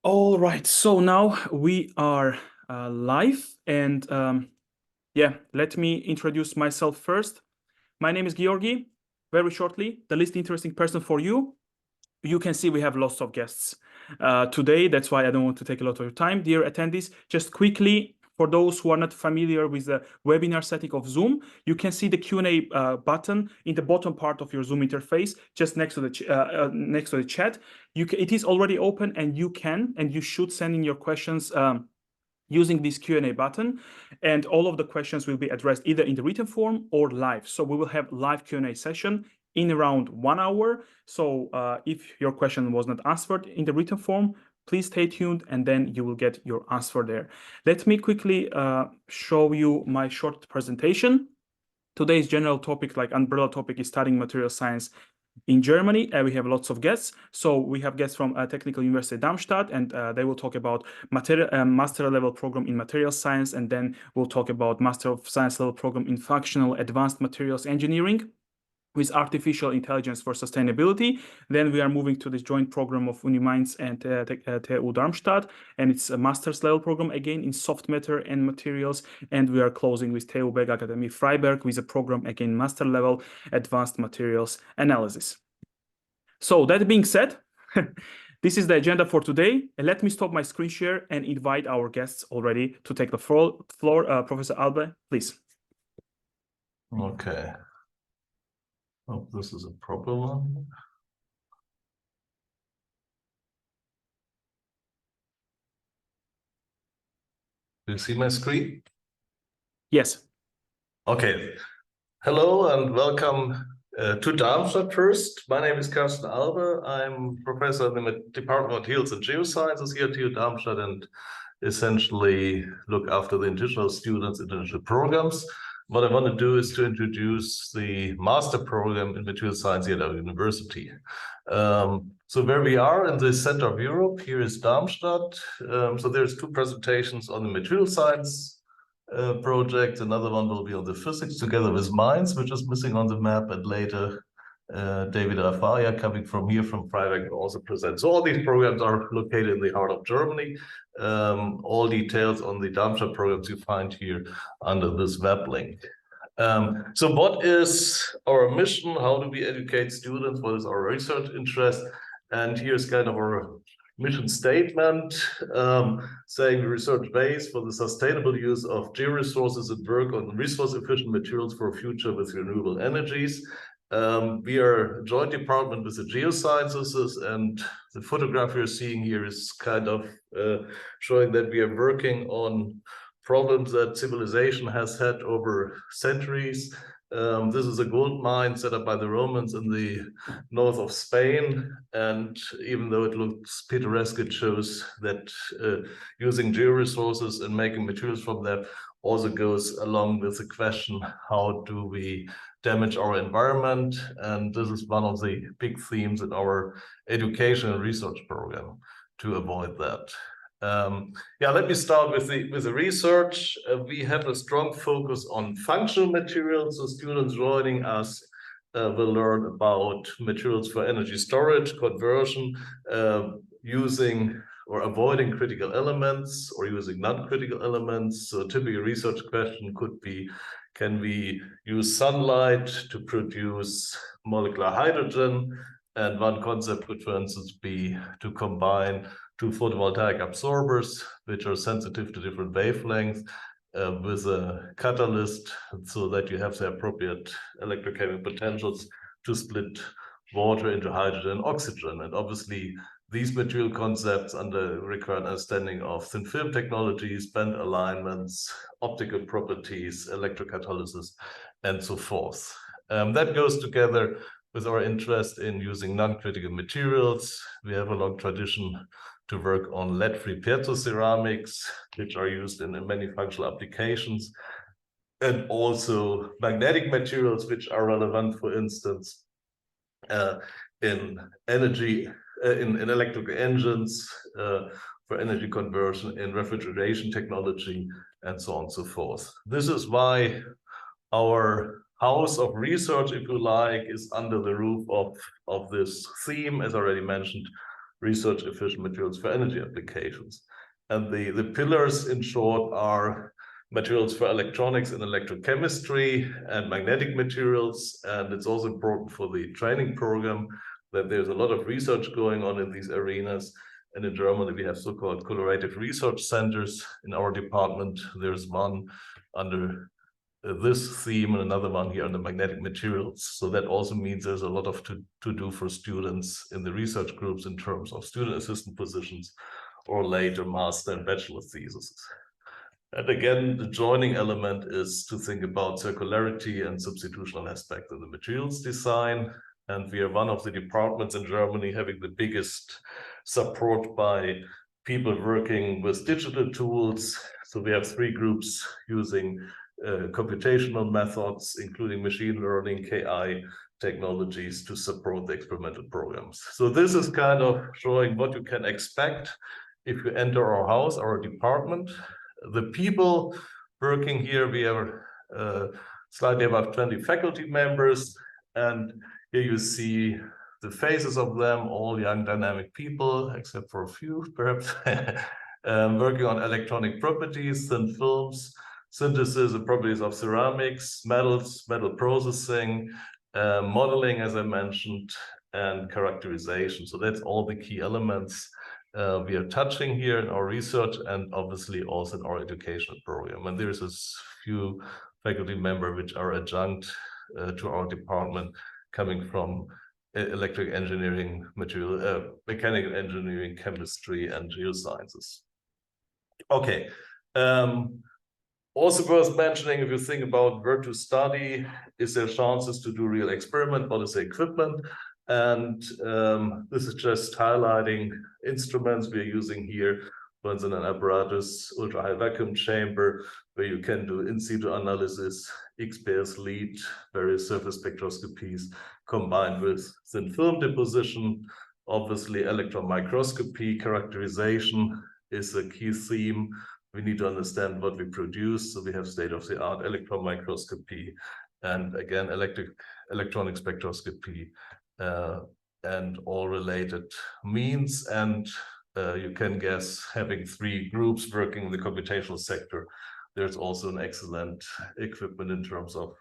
All right, so now we are live, and yeah, let me introduce myself first. My name is Georgi. Very shortly, the least interesting person for you. You can see we have lots of guests today. That's why I don't want to take a lot of your time. Dear attendees, just quickly, for those who are not familiar with the webinar setting of Zoom, you can see the Q&A button in the bottom part of your Zoom interface, just next to the chat. It is already open, and you can and you should send in your questions using this Q&A button, and all of the questions will be addressed either in the written form or live. So we will have live Q&A session in around 1 hour. So if your question was not answered in the written form, please stay tuned, and then you will get your answer there. Let me quickly show you my short presentation. Today's general topic, like umbrella topic, is studying material science in Germany. We have lots of guests. So we have guests from Technical University Darmstadt, and they will talk about master level program in material science, and then we'll talk about master of science level program in functional advanced materials engineering with artificial intelligence for sustainability. Then we are moving to this joint program of Uni Mainz and TU Darmstadt, and it's a master's level program again in soft matter and materials. And we are closing with TU Bergakademie Freiberg with a program again master level advanced materials analysis. So that being said, this is the agenda for today. And let me stop my screen share and invite our guests already to take the floor. Professor Albe, please. Okay. Hope this is a proper one. Do you see my screen? Yes. Okay. Hello and welcome to Darmstadt first. My name is Carsten Albe. I'm professor in the Department of Materials and Geosciences here at TU Darmstadt, and essentially look after the international students' international programs. What I want to do is to introduce the master program in material science here at our university. So where we are in the center of Europe, here is Darmstadt. So there's two presentations on the material science project. Another one will be on the physics together with Mainz, which is missing on the map, and later David Raffaia coming from here from Freiberg will also present. So all these programs are located in the heart of Germany. All details on the Darmstadt programs you find here under this web link. So what is our mission? How do we educate students? What is our research interest? And here's kind of our mission statement, saying the research base for the sustainable use of georesources and work on resource-efficient materials for a future with renewable energies. We are a joint department with the geosciences, and the photograph you're seeing here is kind of showing that we are working on problems that civilization has had over centuries. This is a gold mine set up by the Romans in the north of Spain, and even though it looks picturesque, it shows that using georesources and making materials from them also goes along with the question, how do we damage our environment? And this is one of the big themes in our education and research program to avoid that. Yeah, let me start with the research. We have a strong focus on functional materials. So students joining us will learn about materials for energy storage, conversion, using or avoiding critical elements or using non-critical elements. So a typical research question could be, can we use sunlight to produce molecular hydrogen? And one concept could, for instance, be to combine two photovoltaic absorbers, which are sensitive to different wavelengths, with a catalyst, so that you have the appropriate electrochemical potentials to split water into hydrogen and oxygen. And obviously, these material concepts under required understanding of thin film technologies, band alignments, optical properties, electrocatalysis, and so forth. That goes together with our interest in using non-critical materials. We have a long tradition to work on lead-free piezoceramics, which are used in many functional applications, and also magnetic materials, which are relevant, for instance, in energy, in electrical engines, for energy conversion, in refrigeration technology, and so on and so forth. This is why our house of research, if you like, is under the roof of this theme, as already mentioned, research efficient materials for energy applications. And the pillars, in short, are materials for electronics and electrochemistry and magnetic materials. And it's also important for the training program that there's a lot of research going on in these arenas. And in Germany, we have so-called collaborative research centers. In our department, there's one under this theme and another one here on the magnetic materials. So that also means there's a lot of to do for students in the research groups in terms of student assistant positions or later master and bachelor theses. And again, the joining element is to think about circularity and substitutional aspect of the materials design. And we are one of the departments in Germany having the biggest support by people working with digital tools. So we have 3 groups using computational methods, including machine learning, KI technologies to support the experimental programs. So this is kind of showing what you can expect if you enter our house, our department. The people working here, we are slightly above 20 faculty members, and here you see the faces of them, all young dynamic people, except for a few perhaps, working on electronic properties, thin films, synthesis and properties of ceramics, metals, metal processing, modeling, as I mentioned, and characterization. So that's all the key elements we are touching here in our research and obviously also in our educational program. And there's a few faculty members which are adjunct to our department coming from electric engineering, mechanical engineering, chemistry, and geosciences. Okay. Also worth mentioning, if you think about where to study, is there chances to do real experiment? What is the equipment? And this is just highlighting instruments we're using here. For instance, an apparatus, ultra-high vacuum chamber, where you can do in situ analysis, XPS lead, various surface spectroscopies, combined with thin film deposition. Obviously, electron microscopy characterization is a key theme. We need to understand what we produce. So we have state-of-the-art electron microscopy and again, electronic spectroscopy and all related means. And you can guess, having 3 groups working in the computational sector, there's also an excellent equipment in terms of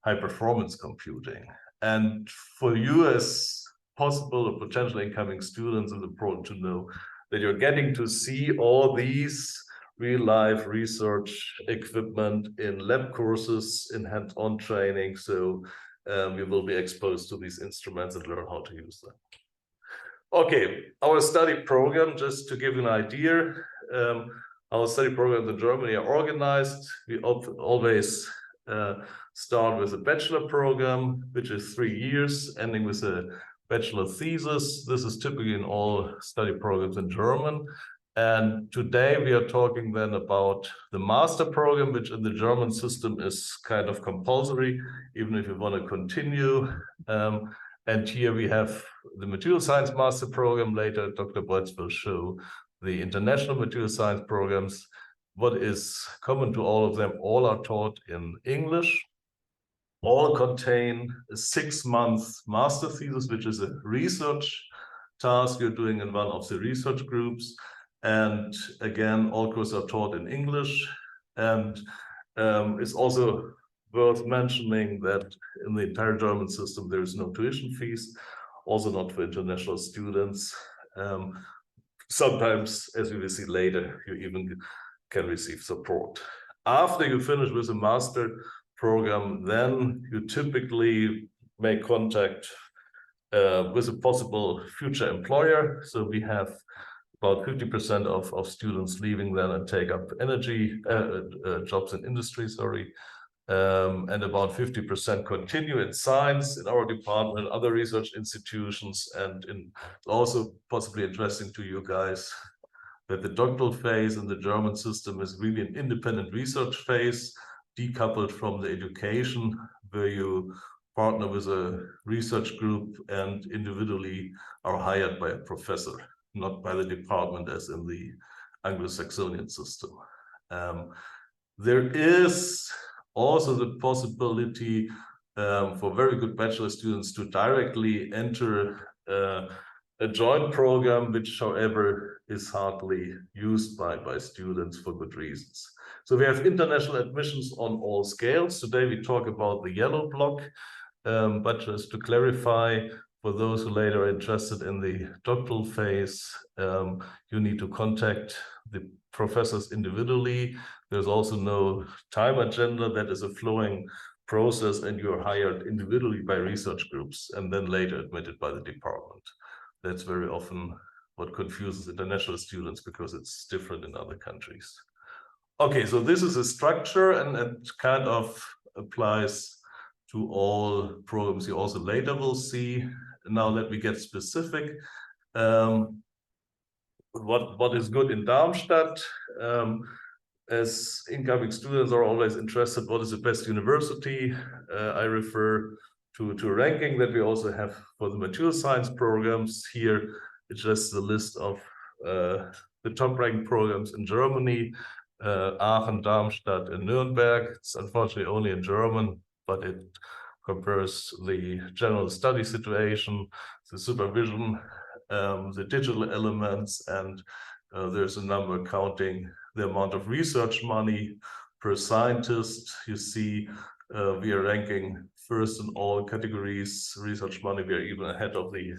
high performance computing. And for you as possible or potential incoming students, it's important to know that you're getting to see all these real-life research equipment in lab courses, in hands-on training. So you will be exposed to these instruments and learn how to use them. Okay, our study program, just to give you an idea, our study programs in Germany are organized. We always start with a bachelor program, which is 3 years, ending with a bachelor thesis. This is typically in all study programs in German. And today we are talking then about the master program, which in the German system is kind of compulsory, even if you want to continue. And here we have the material science master program. Later, Dr. Beuys will show the international material science programs. What is common to all of them? All are taught in English. All contain a 6-month master thesis, which is a research task you're doing in one of the research groups. And again, all courses are taught in English. And it's also worth mentioning that in the entire German system, there is no tuition fees, also not for international students. Sometimes, as we will see later, you even can receive support. After you finish with a master program, then you typically make contact with a possible future employer. So we have about 50% of students leaving then and take up energy jobs in industry, and about 50% continue in science in our department, other research institutions, and also possibly interesting to you guys that the doctoral phase in the German system is really an independent research phase, decoupled from the education, where you partner with a research group and individually are hired by a professor, not by the department as in the Anglo-Saxonian system. There is also the possibility for very good bachelor students to directly enter a a joint program, which, however, is hardly used by students for good reasons. So we have international admissions on all scales. Today we talk about the yellow block, but just to clarify, for those who later are interested in the doctoral phase, you need to contact the professors individually. There's also no time agenda. That is a flowing process, and you're hired individually by research groups and then later admitted by the department. That's very often what confuses international students because it's different in other countries. Okay, so this is a structure, and it kind of applies to all programs you also later will see. Now let me get specific. What is good in Darmstadt? As incoming students are always interested, what is the best university? I refer to a ranking that we also have for the material science programs. Here, it's just the list of the top ranked programs in Germany, Aachen, Darmstadt, and Nuremberg. It's unfortunately only in German, but it compares the general study situation, the supervision, the digital elements, and there's a number counting the amount of research money per scientist. You see, we are ranking first in all categories. Research money, we are even ahead of the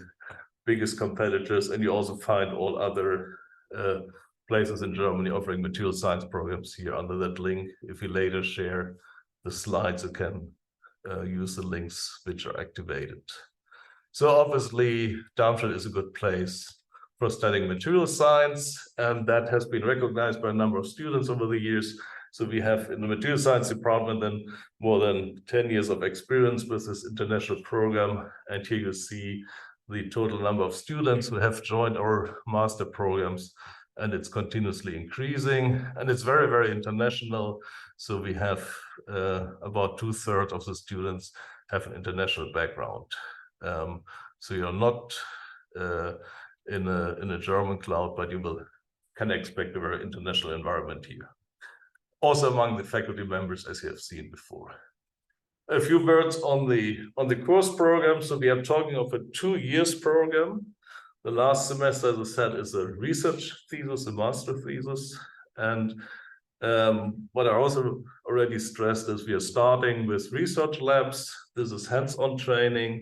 biggest competitors, and you also find all other places in Germany offering material science programs here under that link. If you later share the slides, you can use the links which are activated. So obviously, Darmstadt is a good place for studying material science, and that has been recognized by a number of students over the years. So we have in the material science department then more than 10 years of experience with this international program. And here you see the total number of students who have joined our master programs, and it's continuously increasing, and it's very, very international. So we have about 2/3 of the students have an international background. So you're not in a German cloud, but you can expect a very international environment here. Also among the faculty members, as you have seen before. A few words on the course program. So we are talking of a 2 years program. The last semester, as I said, is a research thesis, a master thesis. And what I also already stressed is we are starting with research labs. This is hands-on training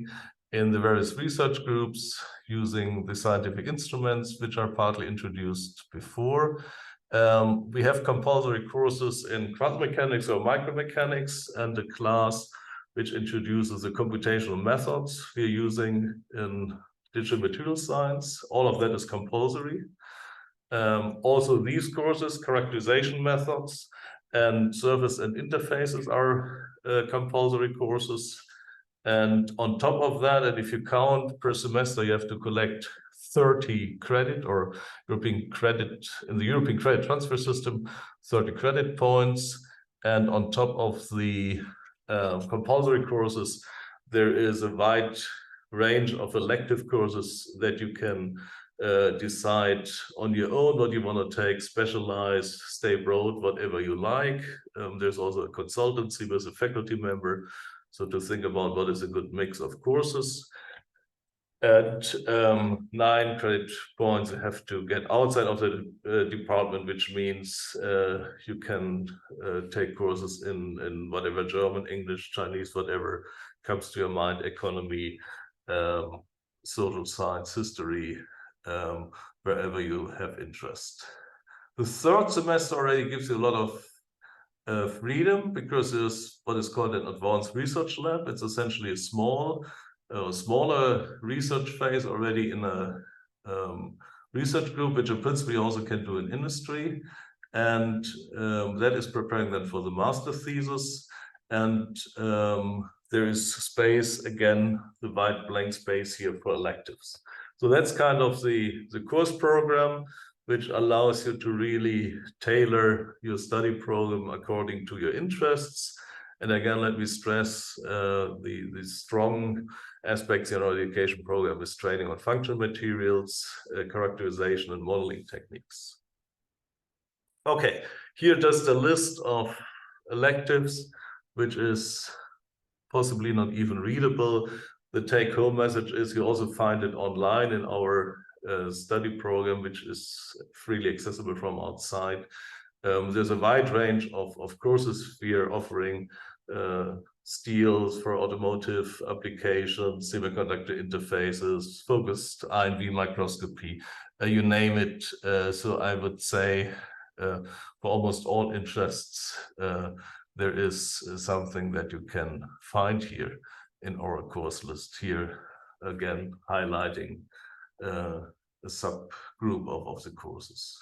in the various research groups using the scientific instruments, which are partly introduced before. We have compulsory courses in quantum mechanics or micromechanics, and a class which introduces the computational methods we're using in digital material science. All of that is compulsory. Also, these courses, characterization methods and surface and interfaces, are compulsory courses. And on top of that, and if you count per semester, you have to collect 30 credit or European credit in the European credit transfer system, 30 credit points. And on top of the compulsory courses, there is a wide range of elective courses that you can decide on your own what you want to take, specialize, stay broad, whatever you like. There's also a consultancy with a faculty member. So to think about what is a good mix of courses. At 9 credit points, you have to get outside of the department, which means you can take courses in whatever, German, English, Chinese, whatever comes to your mind, economy, social science, history, wherever you have interest. The third semester already gives you a lot of freedom, because there's what is called an advanced research lab. It's essentially a smaller research phase already in a research group, which in principle you also can do in industry. And that is preparing them for the master thesis. And there is space, again, the white blank space here for electives. So that's kind of the course program, which allows you to really tailor your study program according to your interests. And again, let me stress the strong aspects in our education program is training on functional materials, characterization, and modeling techniques. Okay, here just a list of electives, which is possibly not even readable, the take-home message is you also find it online in our study program, which is freely accessible from outside. There's a wide range of courses we are offering, steels for automotive applications, semiconductor interfaces, focused INV microscopy, you name it. So I would say for almost all interests, there is something that you can find here in our course list here, again, highlighting a subgroup of the courses.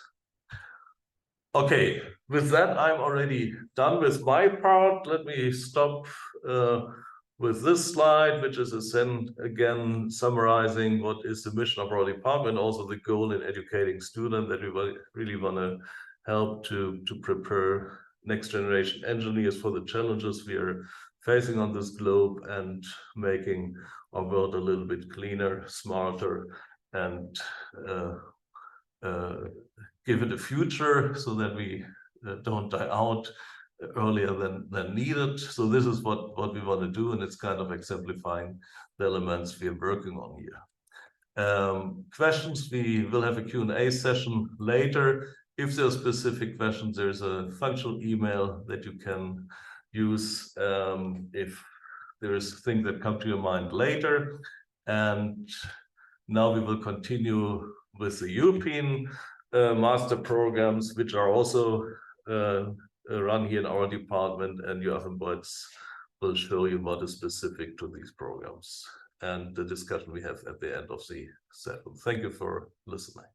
Okay, with that, I'm already done with my part. Let me stop with this slide, which is again summarizing what is the mission of our department, also the goal in educating students, that we really want to help to prepare next generation engineers for the challenges we are facing on this globe and making our world a little bit cleaner, smarter, and give it a future so that we don't die out earlier than needed. So this is what we want to do, and it's kind of exemplifying the elements we are working on here. Questions, we will have a Q&A session later. If there are specific questions, there's a functional email that you can use if there's things that come to your mind later. And now we will continue with the European master programs, which are also run here in our department, and Joachim Beutz will show you what is specific to these programs and the discussion we have at the end of the session. Thank you for listening.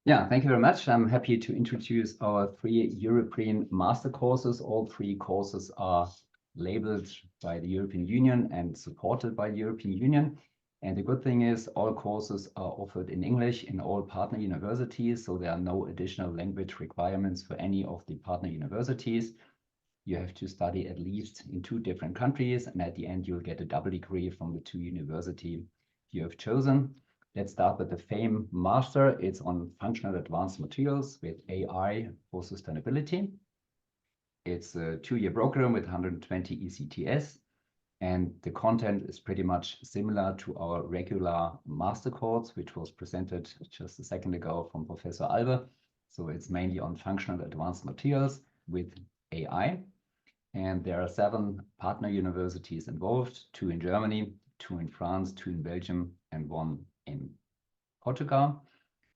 Yeah, thank you very much. I'm happy to introduce our 3 European master courses. All 3 courses are labeled by the European Union and supported by the European Union. And the good thing is all courses are offered in English in all partner universities, so there are no additional language requirements for any of the partner universities. You have to study at least in 2 different countries, and at the end you'll get a double degree from the 2 universities you have chosen. Let's start with the FAME Master. It's on Functional Advanced Materials with AI for Sustainability. It's a 2-year program with 120 ECTS, and the content is pretty much similar to our regular master course, which was presented just a second ago from Professor Albe. So it's mainly on Functional Advanced Materials with AI. And there are 7 partner universities involved, 2 in Germany, 2 in France, 2 in Belgium, and 1 in Portugal.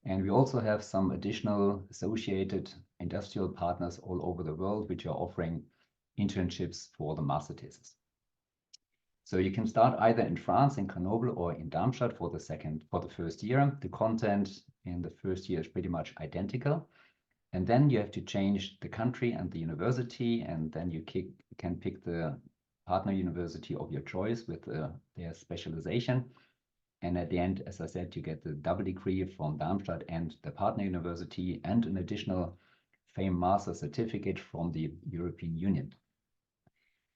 And we also have some additional associated industrial partners all over the world, which are offering internships for the master thesis. So you can start either in France, in Grenoble, or in Darmstadt for the first year. The content in the first year is pretty much identical. And then you have to change the country and the university, and then you can pick the partner university of your choice with their specialization. And at the end, as I said, you get the double degree from Darmstadt and the partner university, and an additional FAME Master certificate from the European Union.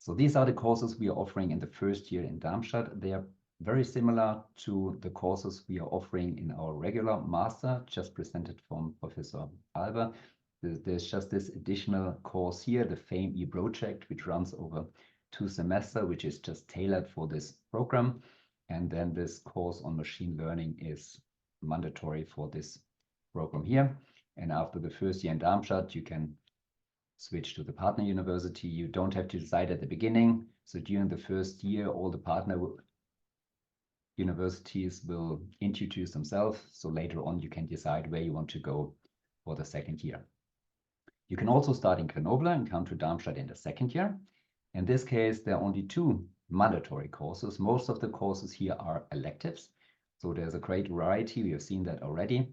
So these are the courses we are offering in the first year in Darmstadt. They are very similar to the courses we are offering in our regular master, just presented from Professor Albe. There's just this additional course here, the FAME project, which runs over 2 semesters, which is just tailored for this program. And then this course on machine learning is mandatory for this program here. And after the first year in Darmstadt, you can switch to the partner university. You don't have to decide at the beginning. So during the first year, all the partner universities will introduce themselves. So later on, you can decide where you want to go for the second year. You can also start in Grenoble and come to Darmstadt in the second year. In this case, there are only 2 mandatory courses. Most of the courses here are electives. So there's a great variety. We have seen that already.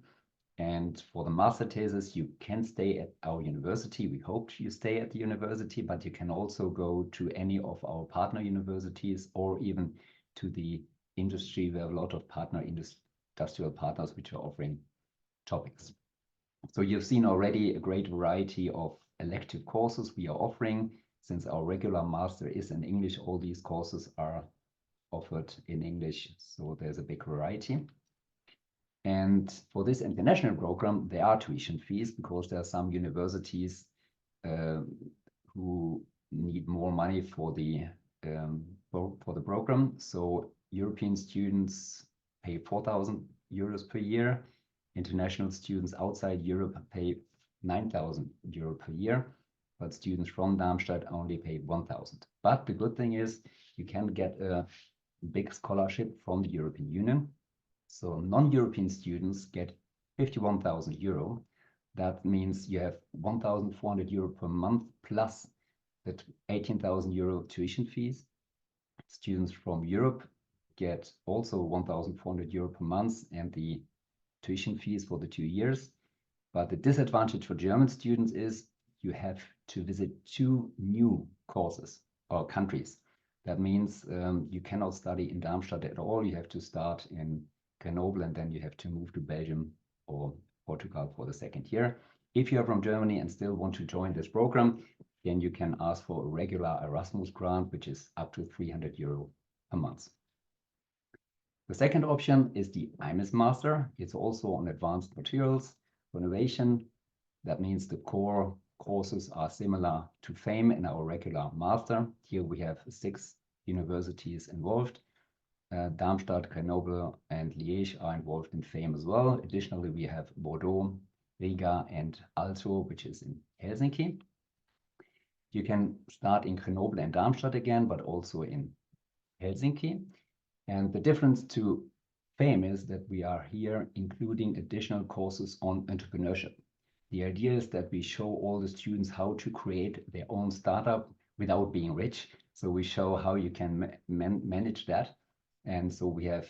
And for the master thesis, you can stay at our university. We hope you stay at the university, but you can also go to any of our partner universities or even to the industry. We have a lot of partner industrial partners which are offering topics. So you've seen already a great variety of elective courses we are offering. Since our regular master is in English, all these courses are offered in English, so there's a big variety. And for this international program, there are tuition fees because there are some universities who need more money for the program. So European students pay 4,000 euros per year. International students outside Europe pay 9,000 euro per year, but students from Darmstadt only pay 1,000. But the good thing is you can get a big scholarship from the European Union. So non-European students get 51,000 euro. That means you have 1,400 euro per month plus the 18,000 euro tuition fees. Students from Europe get also 1,400 euro per month and the tuition fees for the 2 years. But the disadvantage for German students is you have to visit 2 new courses or countries. That means you cannot study in Darmstadt at all. You have to start in Grenoble and then you have to move to Belgium or Portugal for the 2nd year. If you are from Germany and still want to join this program, then you can ask for a regular Erasmus grant, which is up to 300 euro a month. The second option is the IMIS Master. It's also on advanced materials renovation. That means the core courses are similar to FAME in our regular master. Here we have 6 universities involved. Darmstadt, Grenoble, and Liège are involved in FAME as well. Additionally, we have Bordeaux, Riga, and Aalto, which is in Helsinki. You can start in Grenoble and Darmstadt again, but also in Helsinki. And the difference to FAME is that we are here including additional courses on entrepreneurship. The idea is that we show all the students how to create their own startup without being rich. So we show how you can manage that. And so we have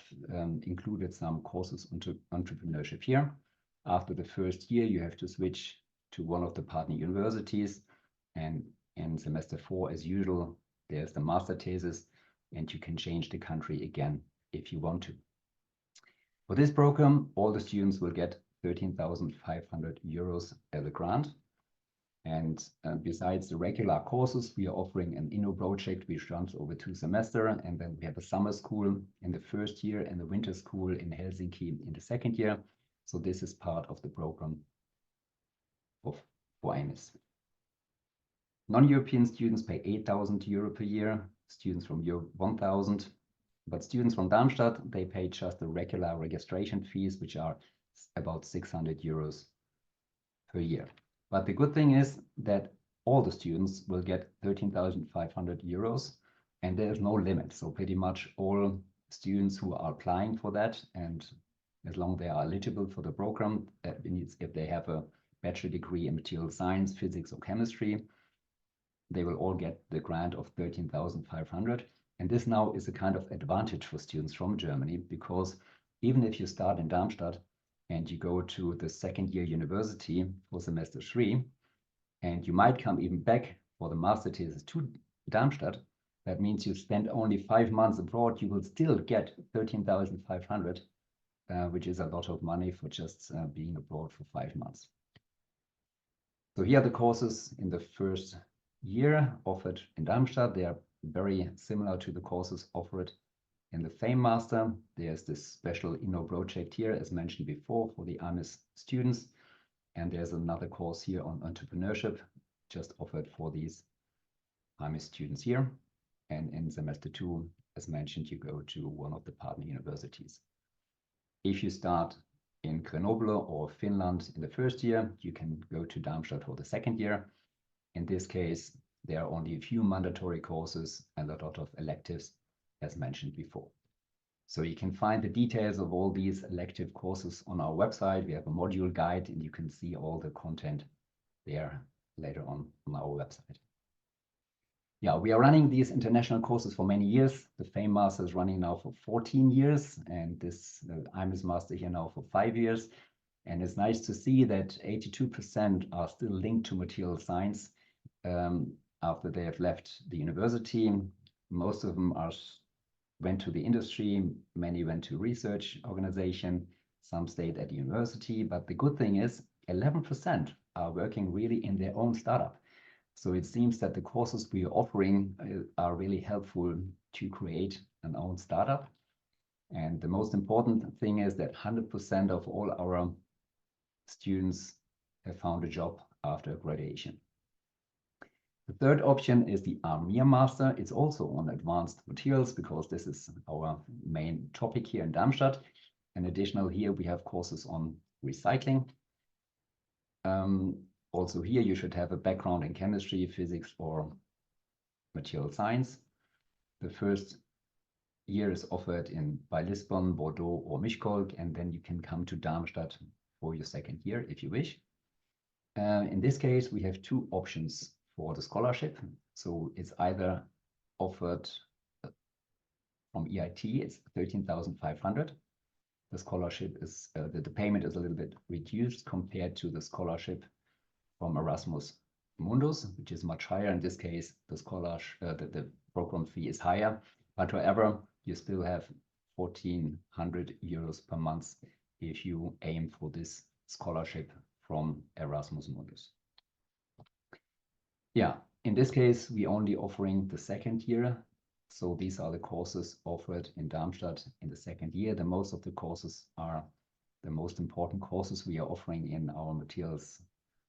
included some courses on entrepreneurship here. After the first year, you have to switch to one of the partner universities. And in semester 4, as usual, there's the master thesis, and you can change the country again if you want to. For this program, all the students will get 13,500 euros as a grant. And besides the regular courses, we are offering an inno project which runs over 2 semesters. And then we have a summer school in the 1st year and the winter school in Helsinki in the 2nd year. So this is part of the program for IMIS. Non-European students pay 8,000 euro per year, students from Europe 1,000. But students from Darmstadt, they pay just the regular registration fees, which are about 600 euros per year. But the good thing is that all the students will get 13,500 euros and there's no limit. So pretty much all students who are applying for that, and as long as they are eligible for the program, that means if they have a bachelor degree in material science, physics or chemistry, they will all get the grant of 13,500. And this now is a kind of advantage for students from Germany, because even if you start in Darmstadt and you go to the 2nd year university for semester 3, and you might come even back for the master thesis to Darmstadt, that means you spend only 5 months abroad, you will still get 13,500, which is a lot of money for just being abroad for 5 months. So here are the courses in the 1st year offered in Darmstadt. They are very similar to the courses offered in the FAME Master. There's this special inno project here, as mentioned before, for the IMIS students. And there's another course here on entrepreneurship, just offered for these IMIS students here. And in semester 2, as mentioned, you go to one of the partner universities. If you start in Grenoble or Finland in the 1st year, you can go to Darmstadt for the 2nd year. In this case, there are only a few mandatory courses and a lot of electives, as mentioned before. So you can find the details of all these elective courses on our website. We have a module guide and you can see all the content there later on our website. Yeah, we are running these international courses for many years. The FAME Master is running now for 14 years and this IMIS Master here now for 5 years. And it's nice to see that 82% are still linked to material science after they have left the university. Most of them went to the industry, many went to research organization, some stayed at university. But the good thing is 11% are working really in their own startup. So it seems that the courses we are offering are really helpful to create an own startup. And the most important thing is that 100% of all our students have found a job after graduation. The third option is the 𝘈𝘥𝘷𝘦𝘳𝘴𝘪𝘯𝘨 master. It's also on advanced materials because this is our main topic here in Darmstadt. And additional here, we have courses on recycling. Also here, you should have a background in chemistry, physics, or material science. The first year is offered by Lisbon, Bordeaux, or 𝘈𝘥𝘷𝘦𝘧𝑗, and then you can come to Darmstadt for your second year if you wish. In this case, we have two options for the scholarship. So it's either offered from EIT, it's 13,500. The scholarship is, the payment is a little bit reduced compared to the scholarship from Erasmus Mundus, which is much higher. In this case, the program fee is higher, but however, you still have 1,400 euros per month if you aim for this scholarship from Erasmus Mundus. Yeah, in this case, we only offering the second year. So these are the courses offered in Darmstadt in the second year. The most of the courses are the most important courses we are offering in our materials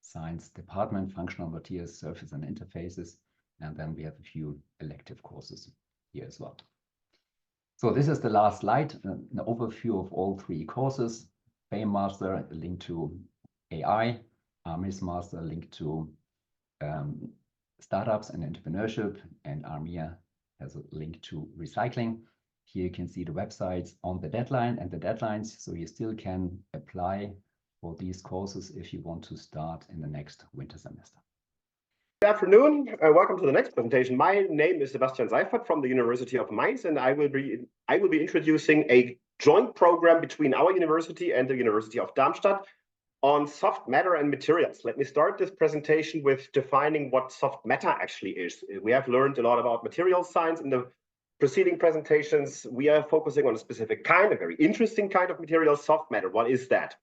science department, functional materials, surface and interfaces. And then we have a few elective courses here as well. So this is the last slide, an overview of all three courses. 𝘱𝘢𝘪𝘥 Master, a link to AI, 𝘈𝘥𝑚𝑦𝑠 Master, a link to startups and entrepreneurship, and 𝘈𝘥𝑚𝑦𝑎 has a link to recycling. Here you can see the websites on the deadline and the deadlines, so you still can apply for these courses if you want to start in the next winter semester. Good afternoon. Welcome to the next presentation. My name is Sebastian Seifert from the University of Mainz, and I will be introducing a joint program between our university and the University of Darmstadt on soft matter and materials. Let me start this presentation with defining what soft matter actually is. We have learned a lot about materials science in the preceding presentations. We are focusing on a specific kind, a very interesting kind of material, soft matter. What is that?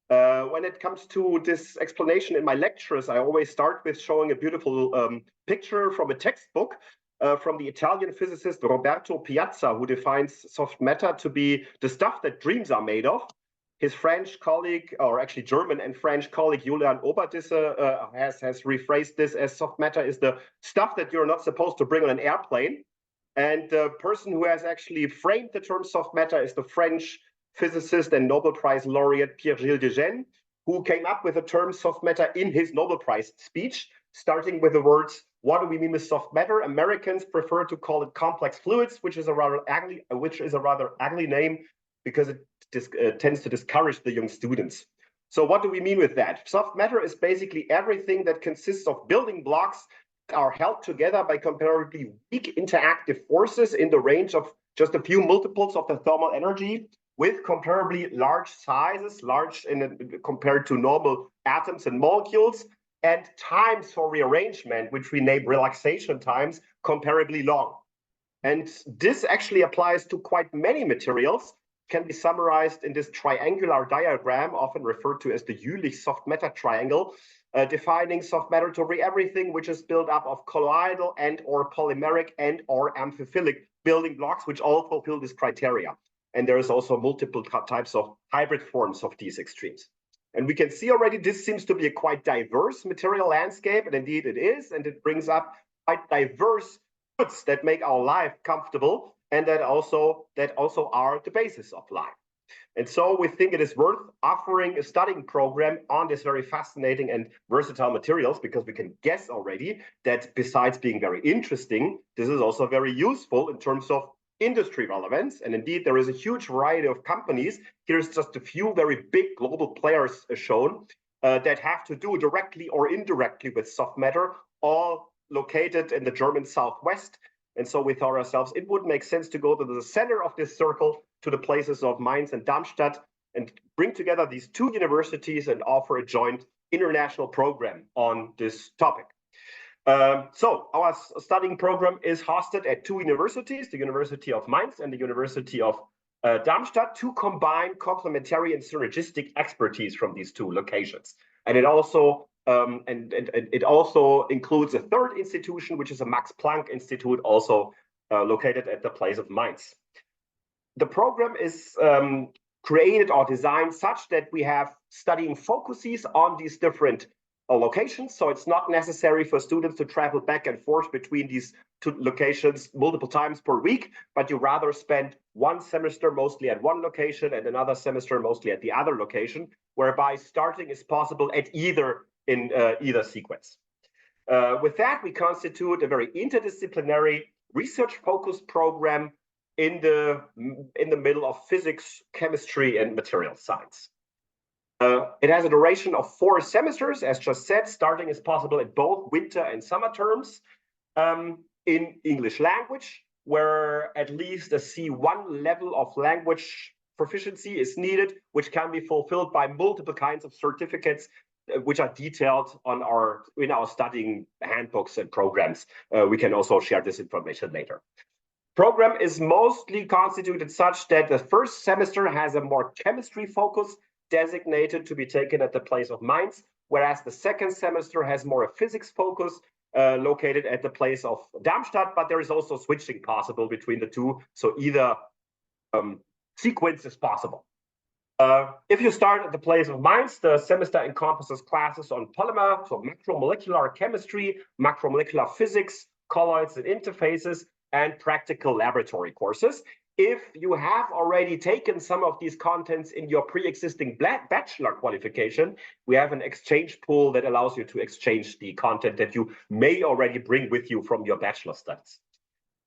When it comes to this explanation in my lectures, I always start with showing a beautiful picture from a textbook from the Italian physicist Roberto Piazza, who defines soft matter to be the stuff that dreams are made of. His French colleague, or actually German and French colleague, 𝘱𝘢𝘪𝘥𝘷𝘦𝘳𝘴𝑪 has rephrased this as soft matter is the stuff that you're not supposed to bring on an airplane. And the person who has actually framed the term soft matter is the French physicist and Nobel Prize laureate 𝘗𝘢𝘪𝘵 de, who came up with the term soft matter in his Nobel Prize speech, starting with the words, what do we mean with soft matter? Americans prefer to call it complex fluids, which is a rather ugly name because it tends to discourage the young students. So what do we mean with that? Soft matter is basically everything that consists of building blocks that are held together by comparatively weak interactive forces in the range of just a few multiples of the thermal energy, with comparably large sizes, compared to normal atoms and molecules, and times for rearrangement, which we name relaxation times, comparably long. And this actually applies to quite many materials, can be summarized in this triangular diagram, often referred to as the Jülich soft matter triangle, defining soft matter to be everything which is built up of colloidal and or polymeric and or amphiphilic building blocks, which all fulfill this criteria. And there is also multiple types of hybrid forms of these extremes. And we can see already this seems to be a quite diverse material landscape, and indeed it is, and it brings up quite diverse goods that make our life comfortable and that also are the basis of life. And so we think it is worth offering a studying program on this very fascinating and versatile materials, because we can guess already that besides being very interesting, this is also very useful in terms of industry relevance. And indeed, there is a huge variety of companies. Here's just a few very big global players shown that have to do directly or indirectly with soft matter, all located in the German Southwest. And so we thought ourselves, it would make sense to go to the center of this circle, to the places of Mainz and Darmstadt, and bring together these two universities and offer a joint international program on this topic. So our studying program is hosted at two universities, the University of Mainz and the University of Darmstadt, to combine complementary and synergistic expertise from these two locations. And it also it also includes a third institution, which is a Max Planck Institute, also located at the place of Mainz. the program is created or designed such that we have studying focuses on these different locations. So it's not necessary for students to travel back and forth between these two locations multiple times per week, but you rather spend one semester mostly at one location and another semester mostly at the other location, whereby starting is possible at either sequence. With that, we constitute a very interdisciplinary research-focused program in the middle of physics, chemistry, and material science. It has a duration of 4 semesters, as just said. Starting is possible at both winter and summer terms. In English language, where at least a C1 level of language proficiency is needed, which can be fulfilled by multiple kinds of certificates, which are detailed in our studying handbooks and programs. We can also share this information later. Program is mostly constituted such that the first semester has a more chemistry focus designated to be taken at the place of Mainz, whereas the second semester has more a physics focus located at the place of Darmstadt, but there is also switching possible between the two, so either sequence is possible. If you start at the place of Mainz, the semester encompasses classes on polymer, so macromolecular chemistry, macromolecular physics, colloids and interfaces, and practical laboratory courses. If you have already taken some of these contents in your pre-existing bachelor qualification, we have an exchange pool that allows you to exchange the content that you may already bring with you from your bachelor studies.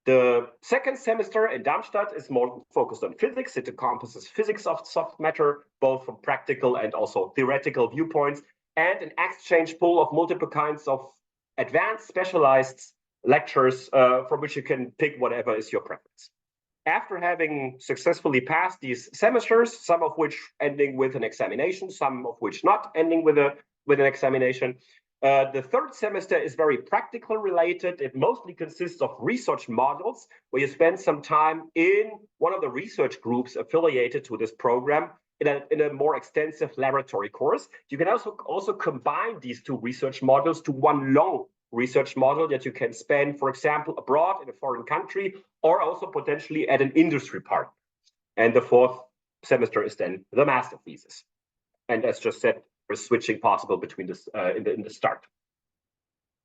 The second semester in Darmstadt is more focused on physics. It encompasses physics of soft matter, both from practical and also theoretical viewpoints, and an exchange pool of multiple kinds of advanced specialized lectures from which you can pick whatever is your preference. After having successfully passed these semesters, some of which ending with an examination, some of which not ending with an examination, the third semester is very practical related. It mostly consists of research modules where you spend some time in one of the research groups affiliated to this program in a more extensive laboratory course. You can also combine these two research modules to one long research module that you can spend, for example, abroad in a foreign country, or also potentially at an industry partner. And the fourth semester is then the master thesis. And as just said, there's switching possible between this in the start.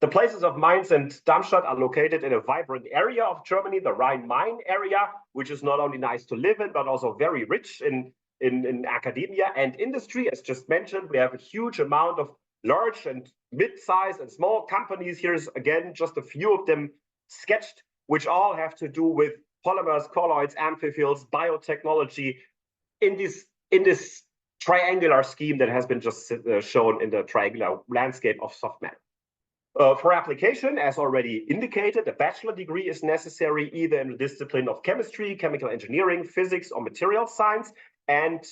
The places of Mainz and Darmstadt are located in a vibrant area of Germany, the Rhine-Main area, which is not only nice to live in, but also very rich in academia and industry. As just mentioned, we have a huge amount of large and mid-sized and small companies. Here's again just a few of them sketched, which all have to do with polymers, colloids, amphiphils, biotechnology in this triangular scheme that has been just shown in the triangular landscape of soft matter. For application, as already indicated, a bachelor degree is necessary either in the discipline of chemistry, chemical engineering, physics, or material science, and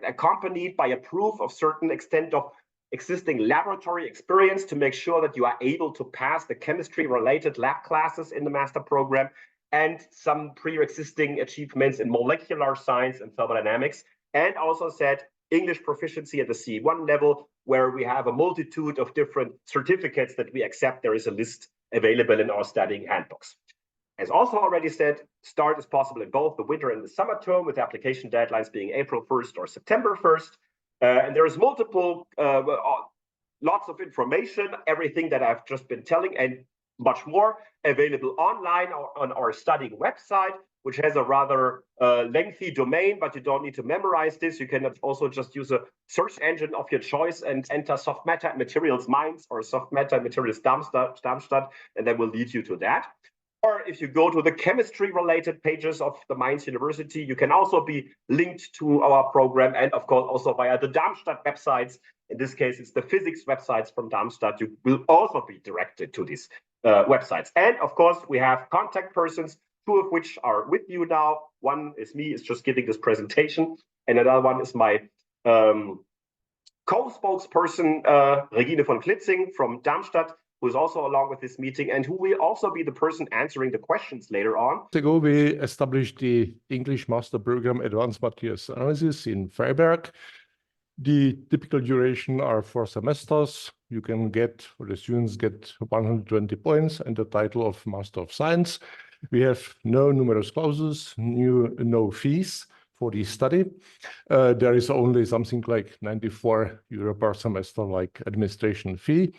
accompanied by a proof of certain extent of existing laboratory experience to make sure that you are able to pass the chemistry-related lab classes in the master program, and some pre-existing achievements in molecular science and thermodynamics, and also said English proficiency at the C1 level, where we have a multitude of different certificates that we accept. There is a list available in our studying handbooks. As also already said, start is possible in both the winter and the summer term, with application deadlines being April 1st or September 1st. And there is multiple, lots of information, everything that I've just been telling and much more available online on our studying website, which has a rather lengthy domain, but you don't need to memorize this. You can also just use a search engine of your choice and enter soft matter and materials Mainz or soft matter and materials Darmstadt, and that will lead you to that. Or if you go to the chemistry-related pages of the Mainz University, you can also be linked to our program, and of course also via the Darmstadt websites. In this case, it's the physics websites from Darmstadt. You will also be directed to these websites. And of course, we have contact persons, two of which are with you now. One is me, is just giving this presentation, and another one is my co-spokesperson, Regine von Klitzing from Darmstadt, who is also along with this meeting and who will also be the person answering the questions later on. Ago, we established the English Master Program Advanced Materials Analysis in Freiberg. The typical duration are 4 semesters. You can get, or the students get 120 points and the title of Master of Science. We have no numerus clausus, no fees for the study. There is only something like €94 per semester, like administration fee.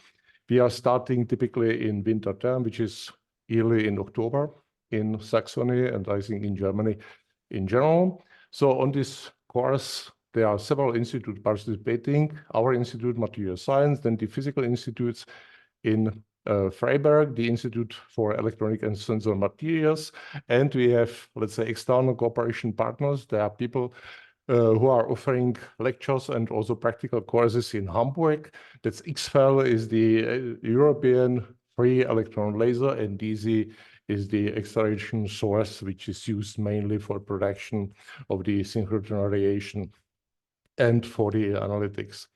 We are starting typically in winter term, which is early in October in Saxony and I think in Germany in general. So on this course, there are several institutes participating. Our institute, Material Science, then the physical institutes in Freiberg, the Institute for Electronic and Sensor Materials, and we have, let's say, external cooperation partners. There are people who are offering lectures and also practical courses in Hamburg. That's 𝘱𝘢𝘪𝘥 is the European free electron laser, and DZ is the acceleration source, which is used mainly for production of the synchrotron radiation and for the analytics.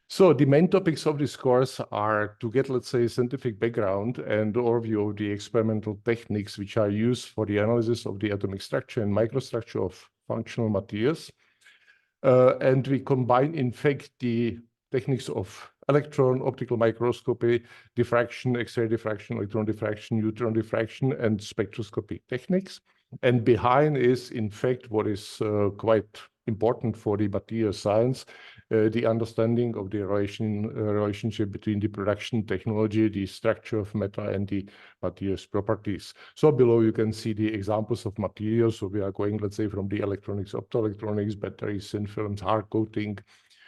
So the main topics of this course are to get, let's say, scientific background and overview of the experimental techniques which are used for the analysis of the atomic structure and microstructure of functional materials. And we combine, in fact, the techniques of electron, optical microscopy, diffraction, X-ray diffraction, electron diffraction, neutron diffraction, and spectroscopy techniques. And behind is, in fact, what is quite important for the material science, the understanding of the relationship between the production technology, the structure of matter, and the materials properties. So below you can see the examples of materials. So we are going, let's say, from the electronics, optoelectronics, batteries, thin films, hard coating,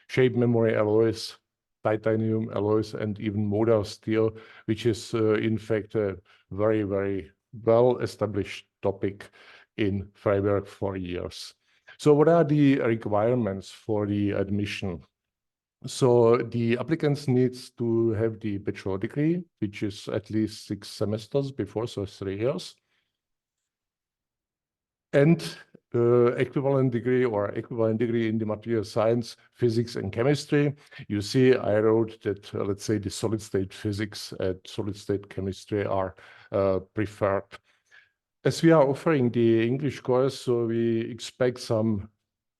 shape memory alloys, titanium alloys, and even modal steel, which is in fact a very, very well-established topic in Freiberg for years. So what are the requirements for the admission? So the applicants needs to have the bachelor degree, which is at least 6 semesters before, so 3 years. And equivalent degree in the material science, physics, and chemistry. You see, I wrote that, let's say, the solid state physics and solid state chemistry are preferred. As we are offering the English course, so we expect some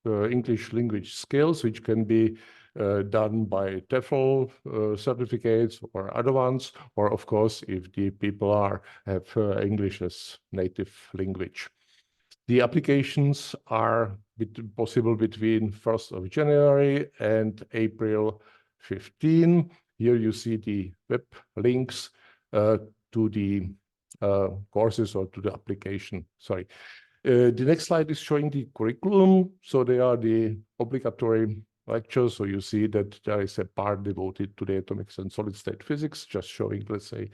English language skills, which can be done by TEFL certificates or other ones, or of course, if the people have English as native language. The applications are possible between 1st of January and April 15. Here you see the web links to the courses or to the application. Sorry. The next slide is showing the curriculum. So they are the obligatory lectures. So you see that there is a part devoted to the atomics and solid state physics, just showing, let's say,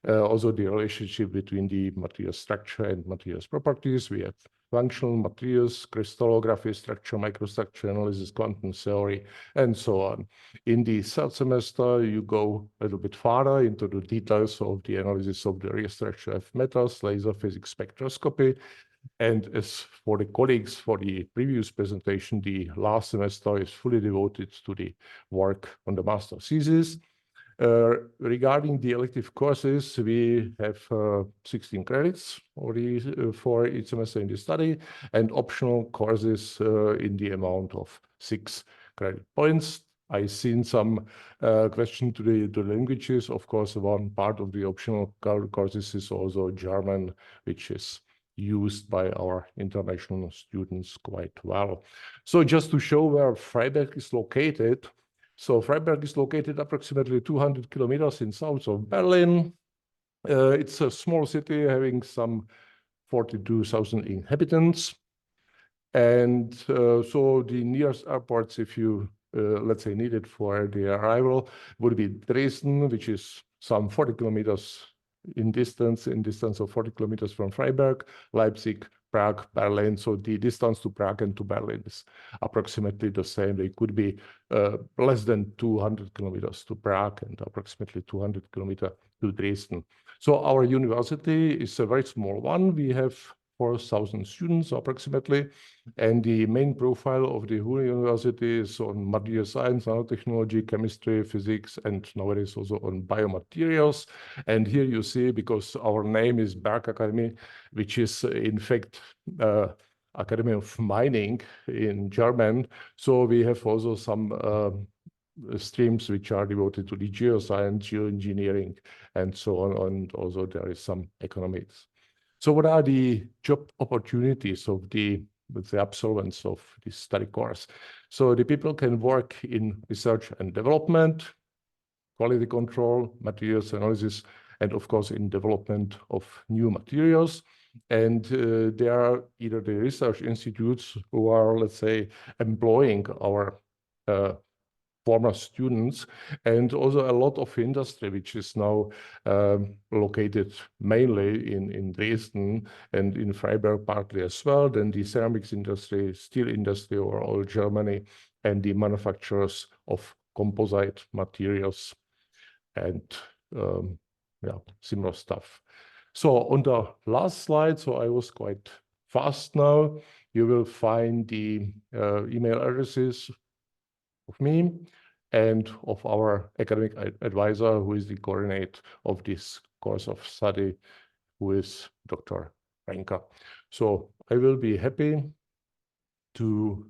also the relationship between the material structure and materials properties. We have functional materials, crystallography, structure, microstructure analysis, quantum theory, and so on. In the third semester, you go a little bit farther into the details of the analysis of the real structure of metals, laser physics, spectroscopy. And as for the colleagues for the previous presentation, the last semester is fully devoted to the work on the master thesis. Regarding the elective courses, we have 16 credits already for each semester in the study, and optional courses in the amount of 6 credit points. I've seen some question to the languages. Of course, one part of the optional courses is also German, which is used by our international students quite well. So just to show where Freiberg is located, so Freiberg is located approximately 200 kilometers in south of Berlin. It's a small city having some 42,000 inhabitants. And so the nearest airports, if you, let's say, need it for the arrival, would be Dresden, which is some 40 kilometers in distance of 40 kilometers from Freiberg, Leipzig, Prague, Berlin. So the distance to Prague and to Berlin is approximately the same. They could be less than 200 kilometers to Prague and approximately 200 kilometers to Dresden. So our university is a very small one. We have 4,000 students approximately, and the main profile of the whole university is on material science, nanotechnology, chemistry, physics, and nowadays also on biomaterials. And here you see, because our name is Berg Academy, which is in fact Academy of Mining in German, so we have also some streams which are devoted to the geoscience, geoengineering, and so on, and also there is some economics. So what are the job opportunities of the, let's say, absolvents of this study course? So the people can work in research and development, quality control, materials analysis, and of course in development of new materials. And there are either the research institutes who are, let's say, employing our former students, and also a lot of industry, which is now located mainly in Dresden and in Freiberg partly as well. Then the ceramics industry, steel industry, or all Germany, and the manufacturers of composite materials and yeah, similar stuff. So on the last slide, so I was quite fast now, you will find the email addresses of me and of our academic advisor, who is the coordinator of this course of study, who is Dr. Renker. So I will be happy to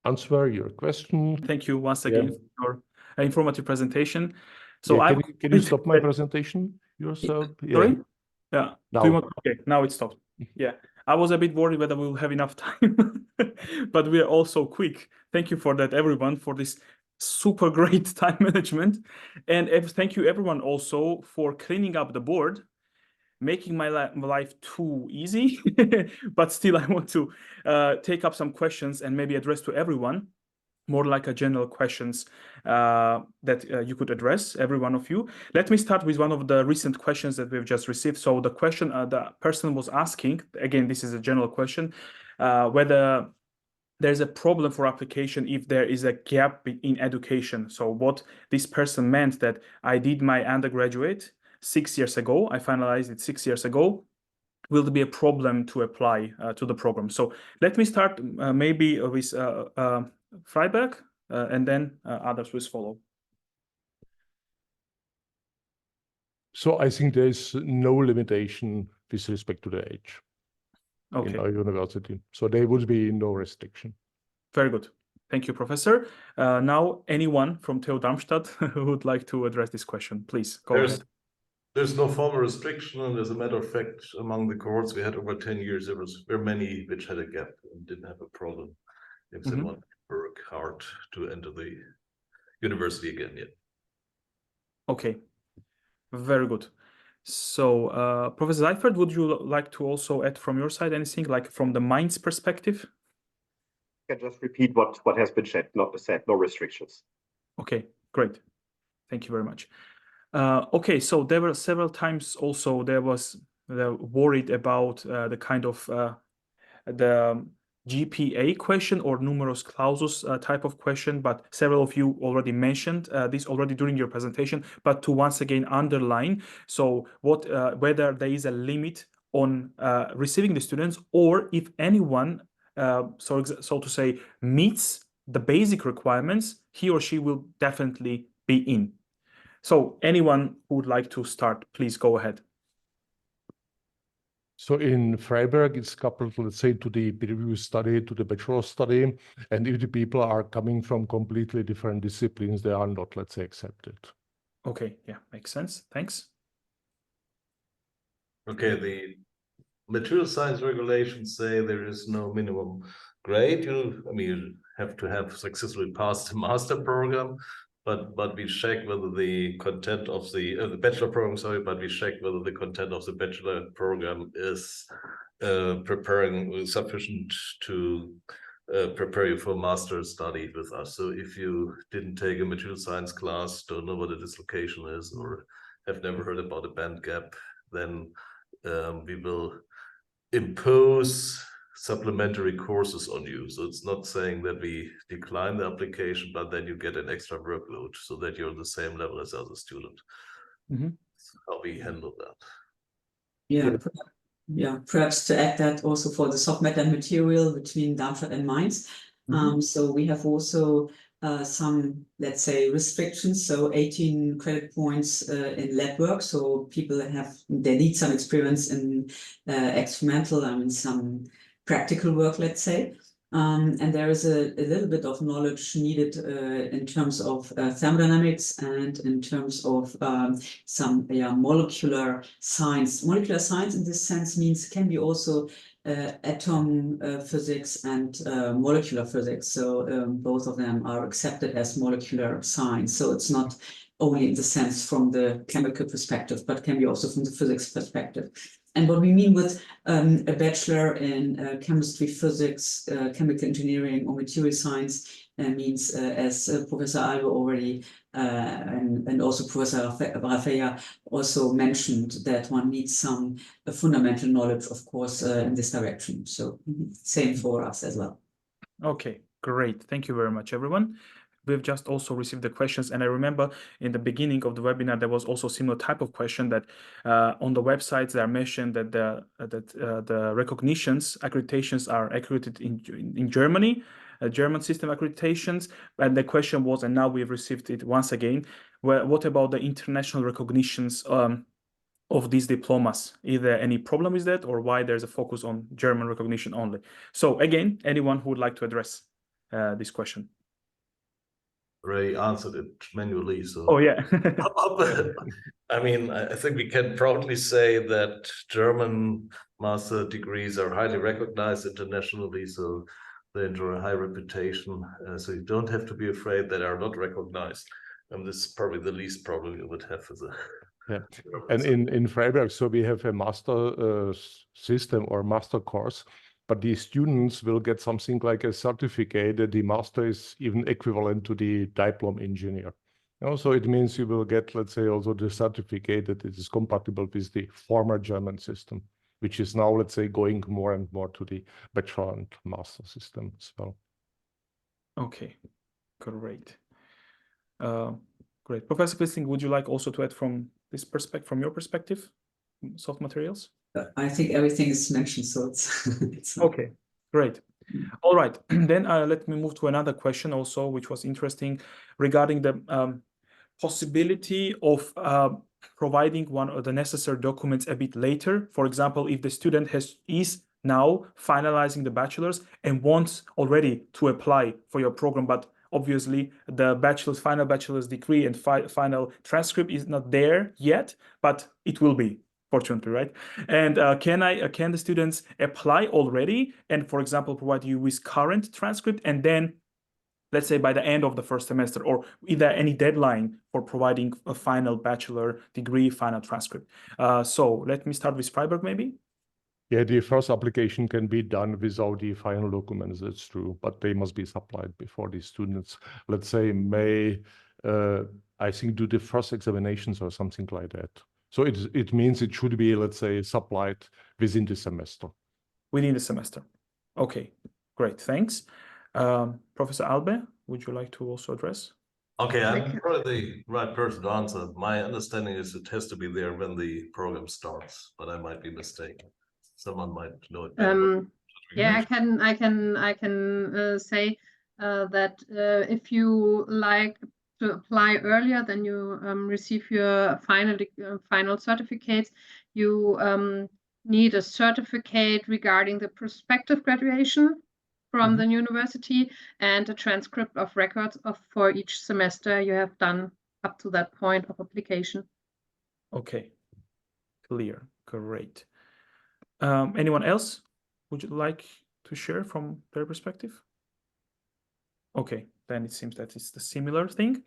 answer your question. Thank you once again for your informative presentation. So yeah, can you stop my presentation yourself? Sorry? Yeah. Now. Do you want, okay, now it stopped. Yeah. I was a bit worried whether we'll have enough time, but we are also quick. Thank you for that, everyone, for this super great time management. And thank you, everyone, also for cleaning up the board, making my life too easy. But still, I want to take up some questions and maybe address to everyone, more like a general questions that you could address, every one of you. Let me start with one of the recent questions that we've just received. So the question the person was asking, again, this is a general question, whether there's a problem for application if there is a gap in education. So what this person meant that I did my undergraduate 6 years ago, I finalized it 6 years ago, will there be a problem to apply to the program? So let me start maybe with Freiberg, and then others will follow. So I think there is no limitation with respect to the age in our university. So there would be no restriction. Very good. Thank you, Professor. Now, anyone from TU Darmstadt who would like to address this question, please go ahead. There's no formal restriction, and as a matter of fact, among the cohorts we had over 10 years, there were many which had a gap and didn't have a problem if they want to work hard to enter the university again. Yeah. Okay, very good. So, Professor Seifert, would you like to also add from your side anything, like from the Mainz perspective? I can just repeat what has been said, no restrictions. Okay, great. Thank you very much. Okay, so there were several times also they're worried about the kind of the GPA question or numerus clausus type of question, but several of you already mentioned this already during your presentation, but to once again underline, so whether there is a limit on receiving the students, or if anyone, so to say, meets the basic requirements, he or she will definitely be in. So anyone who would like to start, please go ahead. So in Freiberg, it's coupled, let's say, to the peer review study, to the bachelor study. And if the people are coming from completely different disciplines, they are not, let's say, accepted. Okay, yeah, makes sense. Thanks. Okay, the material science regulations say there is no minimum grade. You have to have successfully passed the master program. But we check whether the content of the bachelor program, sorry, but we check whether the content of the bachelor program is preparing sufficient to prepare you for master study with us. So if you didn't take a material science class, don't know what a dislocation is, or have never heard about a band gap, then we will impose supplementary courses on you. So it's not saying that we decline the application, but then you get an extra workload so that you're on the same level as other student. That's how we handle that. Yeah, perhaps to add that also for the soft matter material between Darmstadt and Mainz. So we have also some, let's say, restrictions. So 18 credit points in lab work. So people they need some experience in experimental, some practical work, let's say. And there is a little bit of knowledge needed in terms of thermodynamics and in terms of some molecular science. Molecular science in this sense can be also atom physics and molecular physics. So both of them are accepted as molecular science. So it's not only in the sense from the chemical perspective, but can be also from the physics perspective. And what we mean with a bachelor in chemistry, physics, chemical engineering, or material science means, as Professor Albe already and also Professor Raffea also mentioned, that one needs some fundamental knowledge, of course, in this direction. So same for us as well. Okay, great. Thank you very much, everyone. We've just also received the questions, and I remember in the beginning of the webinar there was also similar type of question that on the websites they are mentioned that the recognitions, accreditations are accredited in Germany, German system accreditations, and the question was, and now we've received it once again, what about the international recognitions of these diplomas? Is there any problem with that, or why there's a focus on German recognition only? So again, anyone who would like to address this question? Ray answered it manually, so oh yeah. I mean, I think we can proudly say that German master degrees are highly recognized internationally, so they enjoy a high reputation. So you don't have to be afraid that they are not recognized. And this is probably the least problem you would have as a Yeah, and in Freiburg, so we have a master system or master course, but the students will get something like a certificate that the master is even equivalent to the diploma engineer. So it means you will get, let's say, also the certificate that it is compatible with the former German system, which is now, let's say, going more and more to the bachelor and master system as well. Okay, great. Great. Professor Quisling, would you like also to add from this perspective, from your perspective, soft materials? I think everything is mentioned, so it's okay, great. All right, then let me move to another question also, which was interesting regarding the possibility of providing one of the necessary documents a bit later. For example, if the student is now finalizing the bachelor's and wants already to apply for your program, but obviously the final bachelor's degree and final transcript is not there yet, but it will be, fortunately, right? And can the students apply already and, for example, provide you with current transcript, and then let's say by the end of the first semester, or is there any deadline for providing a final bachelor degree, final transcript? So let me start with Freiburg, maybe. Yeah, the first application can be done without the final documents, that's true, but they must be supplied before the students, let's say, may, I think, do the first examinations or something like that. So it means it should be, let's say, supplied within the semester. Within the semester. Okay, great, thanks. Professor Albe, would you like to also address? Okay, I'm probably the right person to answer. My understanding is it has to be there when the program starts, but I might be mistaken. Someone might know it better. Yeah, I can say that if you like to apply earlier, then you receive your final certificates. You need a certificate regarding the prospective graduation from the university and a transcript of records for each semester you have done up to that point of application. Okay, clear, great. Anyone else would you like to share from their perspective? Okay, then it seems that it's the similar thing.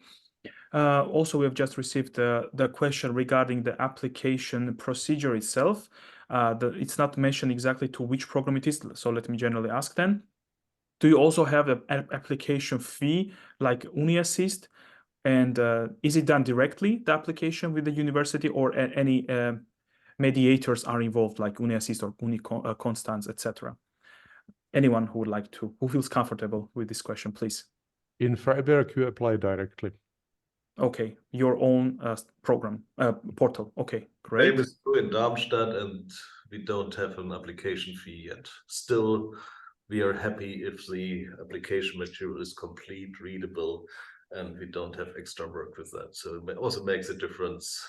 Also, we have just received the question regarding the application procedure itself. It's not mentioned exactly to which program it is, so let me generally ask then. Do you also have an application fee like UniAssist? And is it done directly, the application with the university, or any mediators are involved, like UniAssist or UniConstans, etc.? Anyone who would like to, who feels comfortable with this question, please. In Freiburg, you apply directly. Okay, your own program, portal. Okay, great. Same is true in Darmstadt, and we don't have an application fee yet. Still, we are happy if the application material is complete, readable, and we don't have extra work with that. So it also makes a difference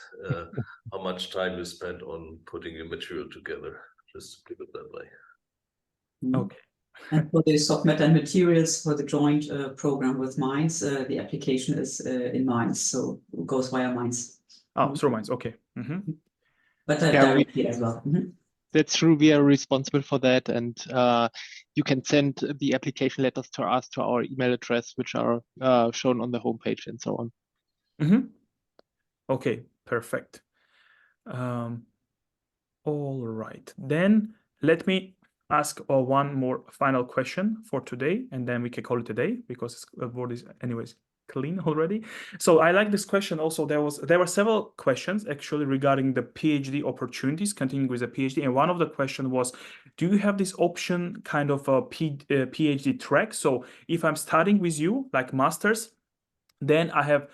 how much time you spend on putting your material together, just to keep it that way. Okay, And for the soft matter and materials for the joint program with Mainz, the application is in Mainz, so it goes via Mainz. Oh, through Mainz, okay. But Yeah, directly as well. That's true. We are responsible for that, and you can send the application letters to us to our email address, which are shown on the homepage and so on. Okay, perfect. All right, then let me ask one more final question for today, and then we can call it a day because the board is anyways clean already. So I like this question also. There were several questions actually regarding the PhD opportunities, continuing with a PhD, and one of the question was, do you have this option kind of a PhD track? So if I'm studying with you like masters, then I have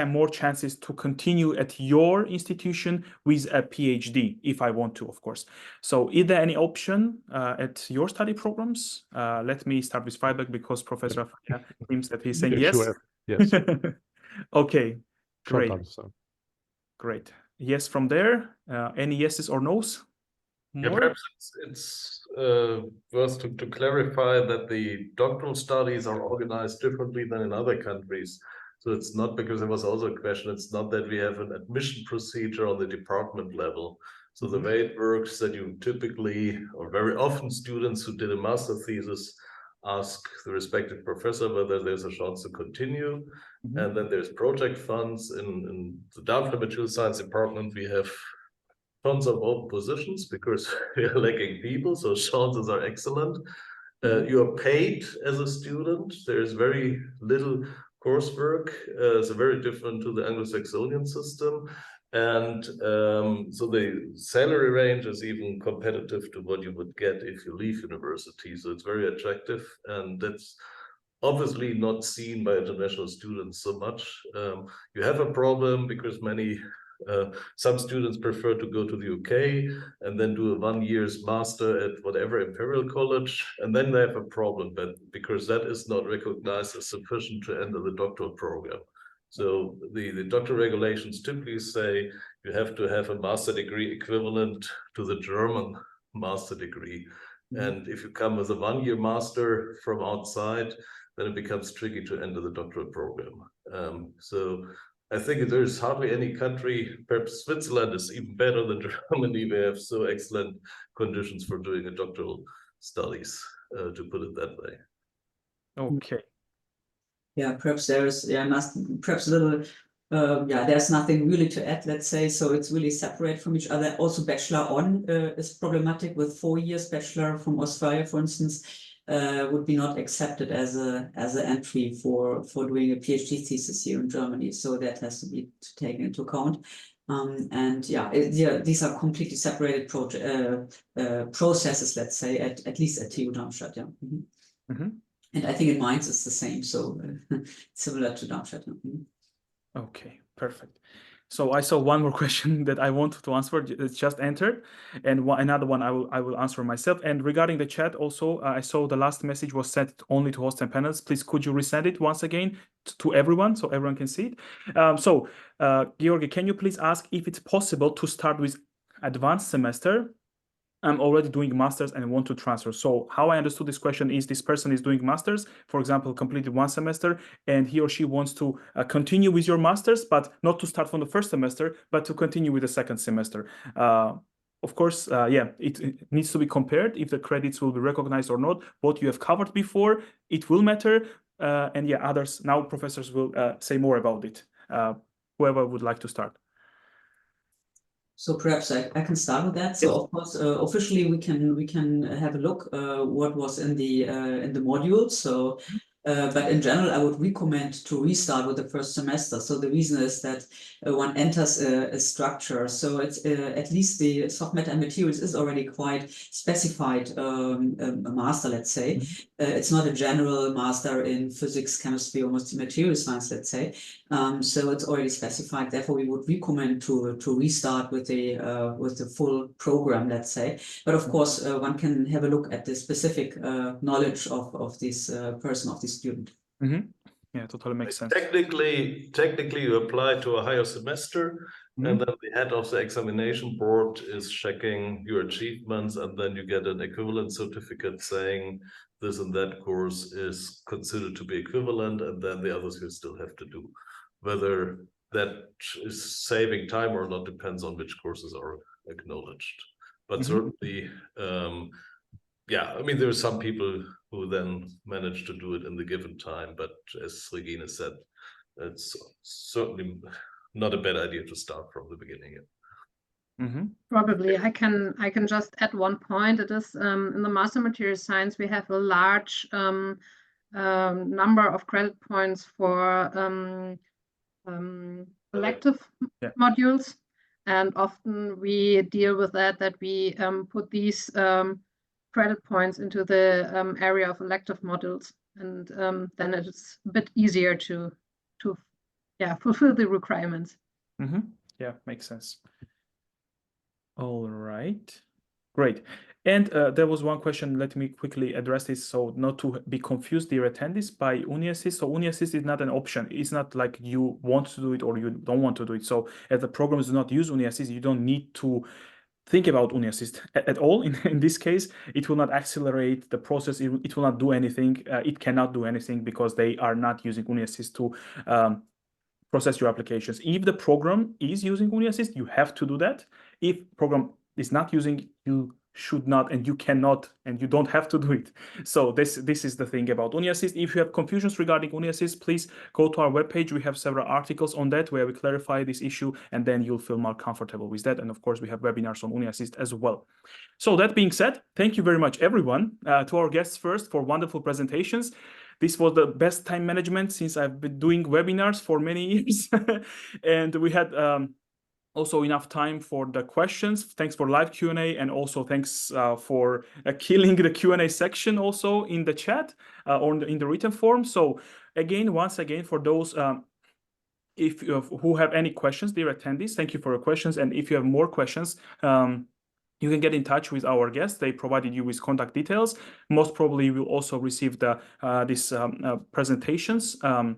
more chances to continue at your institution with a PhD if I want to, of course. So is there any option at your study programs? Let me start with Freiberg because Professor seems that he's saying yes. Sure. Yes. Okay, great. Short answer. Great. Yes from there. Any yeses or nos? Yeah, More? perhaps it's worth to clarify that the doctoral studies are organized differently than in other countries. So it's not, because there was also a question, it's not that we have an admission procedure on the department level. So the way it works that you typically, or very often, students who did a master thesis ask the respective professor whether there's a chance to continue. And then there's project funds. In the Darmstadt Material Science Department, we have tons of open positions because we are lacking people, so chances are excellent. You are paid as a student. There's very little coursework, so very different to the Anglo-Saxonian system. And so the salary range is even competitive to what you would get if you leave university. So it's very attractive, and that's obviously not seen by international students so much. You have a problem because some students prefer to go to the UK and then do a 1 year's master at whatever Imperial College, and then they have a problem, but because that is not recognized as sufficient to enter the doctoral program. So the doctoral regulations typically say you have to have a master degree equivalent to the German master degree. And if you come as a 1-year master from outside, then it becomes tricky to enter the doctoral program. So I think there's hardly any country, perhaps Switzerland is even better than Germany. We have so excellent conditions for doing a doctoral studies, to put it that way. Okay. Yeah, perhaps there's perhaps a little there's nothing really to add, let's say. So it's really separate from each other. Also, bachelor on is problematic with 4 years. Bachelor from Australia, for instance, would be not accepted as an entry for doing a PhD thesis here in Germany. So that has to be taken into account. These are completely separated processes, let's say, at least at TU Darmstadt. Yeah. And I think in Mainz it's the same, so similar to Darmstadt. Okay, perfect. So I saw one more question that I wanted to answer. It's just entered, and another one I will answer myself. And regarding the chat, also I saw the last message was sent only to hosts and panels. Please, could you resend it once again to everyone so everyone can see it? Georgi, can you please ask if it's possible to start with advanced semester? I'm already doing masters and I want to transfer. So how I understood this question is this person is doing masters, for example, completed 1 semester, and he or she wants to continue with your masters, but not to start from the first semester, but to continue with the second semester. Of course, it needs to be compared if the credits will be recognized or not. What you have covered before, it will matter. Others, now professors will say more about it. Whoever would like to start. So perhaps I can start with that. So of course, officially we can have a look what was in the module. So, but in general, I would recommend to restart with the first semester. So the reason is that one enters a structure. So it's at least the soft matter and materials is already quite specified a master, let's say. It's not a general master in physics, chemistry, or material science, let's say. So it's already specified. Therefore, we would recommend to restart with the full program, let's say. But of course, one can have a look at the specific knowledge of this person, of this student. Yeah, totally makes sense. Technically, you apply to a higher semester, and then the head of the examination board is checking your achievements, and then you get an equivalent certificate saying this and that course is considered to be equivalent, and then the others you still have to do. Whether that is saving time or not depends on which courses are acknowledged. But certainly, yeah, I mean, there are some people who then manage to do it in the given time, but as Regine said, it's certainly not a bad idea to start from the beginning. Probably I can just add one point. It is in the Master Material Science we have a large number of credit points for elective modules, and often we deal with that we put these credit points into the area of elective modules, and then it's a bit easier to fulfill the requirements. Yeah, makes sense. All right, great. And there was one question, let me quickly address this so not to be confused, dear attendees, by uni-assist. So uni-assist is not an option. It's not like you want to do it or you don't want to do it. So if the programs do not use uni-assist, you don't need to think about uni-assist at all. In this case, it will not accelerate the process. It will not do anything. It cannot do anything because they are not using uni-assist to process your applications. If the program is using uni-assist, you have to do that. If program is not using, you should not, and you cannot, and you don't have to do it. So this is the thing about uni-assist. If you have confusions regarding uni-assist, please go to our webpage. We have several articles on that where we clarify this issue, and then you'll feel more comfortable with that. And of course, we have webinars on uni-assist as well. So that being said, thank you very much, everyone. To our guests first for wonderful presentations. This was the best time management since I've been doing webinars for many years. And we had also enough time for the questions. Thanks for live Q&A, and also thanks for killing the Q&A section also in the chat or in the written form. So again, once again, for those who have any questions, dear attendees, thank you for your questions. And if you have more questions, you can get in touch with our guests. They provided you with contact details. Most probably you will also receive the these presentations on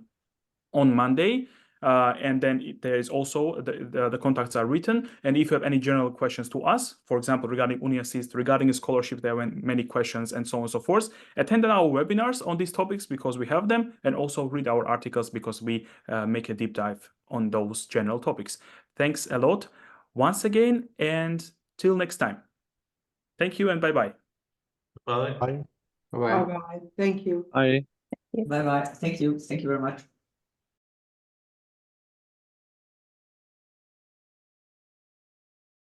Monday. And then there is also the contacts are written. And if you have any general questions to us, for example, regarding uni-assist, regarding a scholarship, there were many questions and so on and so forth, attend our webinars on these topics because we have them, and also read our articles because we make a deep dive on those general topics. Thanks a lot once again, and till next time. Thank you and bye-bye. Bye. Bye. Bye-bye. Thank you. Bye. Bye bye. Thank you. Thank you very much.